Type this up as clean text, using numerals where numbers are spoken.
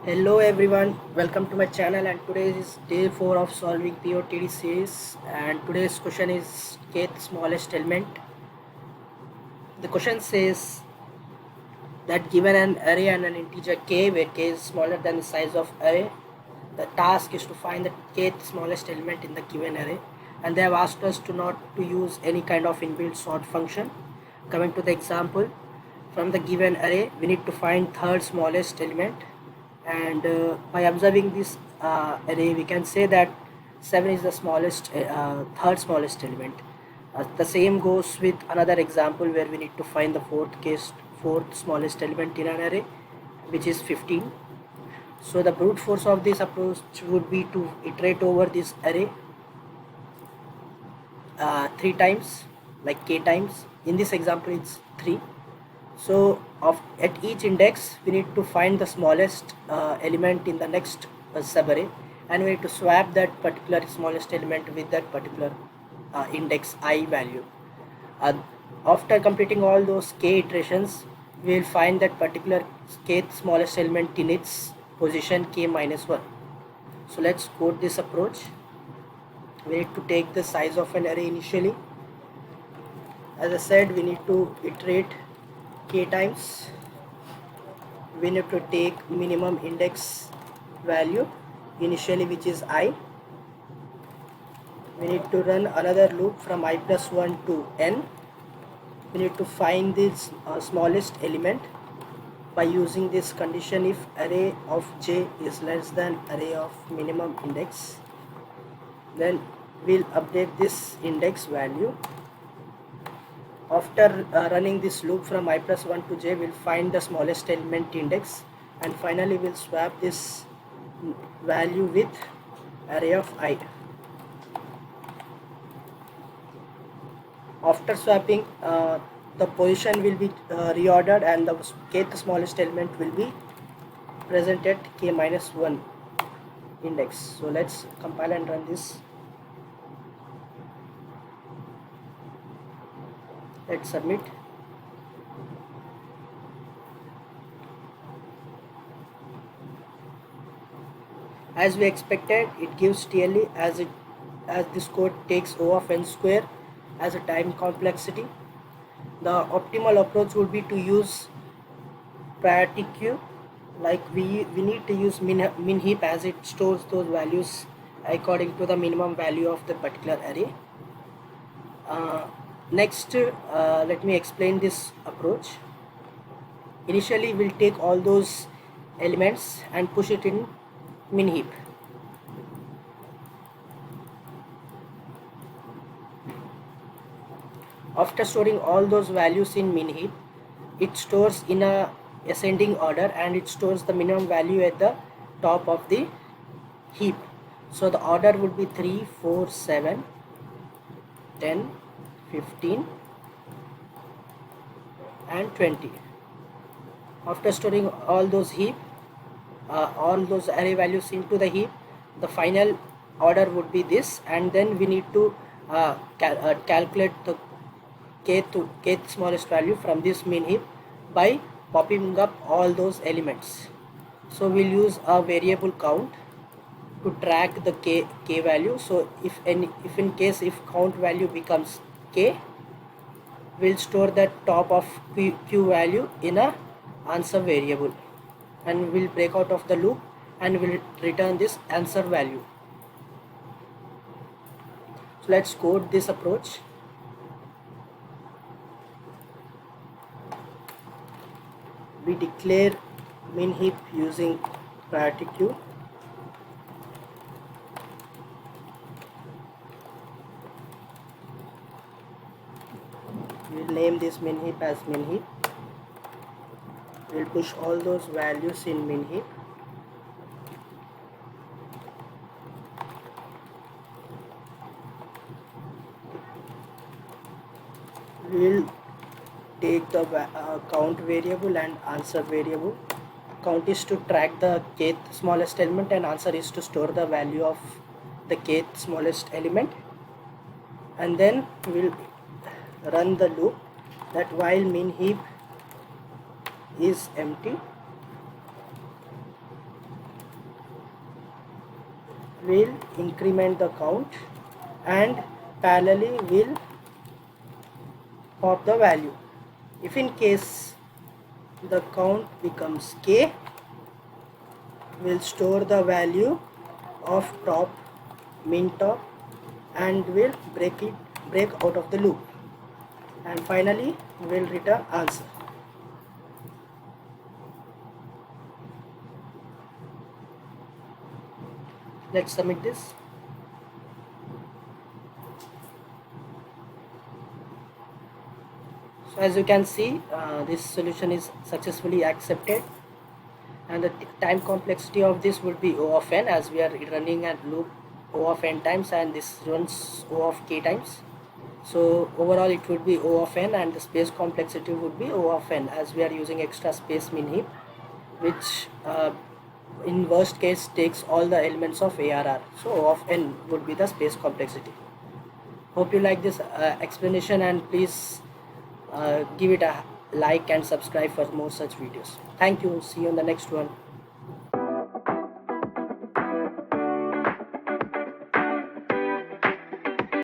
Hello everyone, welcome to my channel, and today is day 4 of solving POTD series, and today's question is kth smallest element. The question says that given an array and an integer k where k is smaller than the size of array, the task is to find the kth smallest element in the given array, and they have asked us to not to use any kind of inbuilt sort function. Coming to the example, from the given array we need to find third smallest element, and by observing this array we can say that 7 is the smallest third smallest element. The same goes with another example where we need to find the fourth smallest element in an array, which is 15. So the brute force of this approach would be to iterate over this array 3 times, like k times. In this example it's 3. So at each index we need to find the smallest element in the next subarray, and we need to swap that particular smallest element with that particular index I value. uh, After completing all those k iterations, we will find that particular kth smallest element in its position k minus 1. So let's code this approach. We need to take the size of an array initially. As I said, we need to iterate k times. We need to take minimum index value initially, which is I. We need to run another loop from I plus 1 to n. We need to find this smallest element by using this condition: if array of j is less than array of minimum index, then we'll update this index value. After running this loop from I plus 1 to j, we'll find the smallest element index, and finally we'll swap this value with array of I. After swapping, the position will be reordered, and the kth smallest element will be present at k minus 1 index. So let's compile and run this. Let's submit. As we expected, it gives TLE as this code takes O of n square as a time complexity. The optimal approach would be to use priority queue. Like we need to use min heap, as it stores those values according to the minimum value of the particular array. Next, let me explain this approach. Initially we'll take all those elements and push it in min heap. After storing all those values in min heap, it stores in a ascending order, and it stores the minimum value at the top of the heap. So the order would be 3, 4, 7, 10, 15 and 20. After storing all those all those array values into the heap, the final order would be this, and then we need to calculate the kth smallest value from this min heap by popping up all those elements. So we'll use a variable count to track the k value. So if in case if count value becomes k, we'll store that top of q value in a answer variable, and we'll break out of the loop and we'll return this answer value. So let's code this approach. We declare min heap using priority queue. We'll name this min heap as min heap. We'll push all those values in min heap. We'll take the count variable and answer variable. Count is to track the kth smallest element, and answer is to store the value of the kth smallest element. And then we'll run the loop that while min heap is empty, will increment the count and parallelly will pop the value. If in case the count becomes k, we'll store the value of top, min top, and we'll break out of the loop, and finally we'll return answer. Let's submit this. So as you can see, this solution is successfully accepted, and the time complexity of this would be O of n, as we are running a loop O of n times and this runs O of k times. So overall it would be O of n, and the space complexity would be O of n, as we are using extra space min heap, which in worst case takes all the elements of ARR. So O of n would be the space complexity. Hope you like this explanation, and please give it a like and subscribe for more such videos. Thank you. See you in the next one.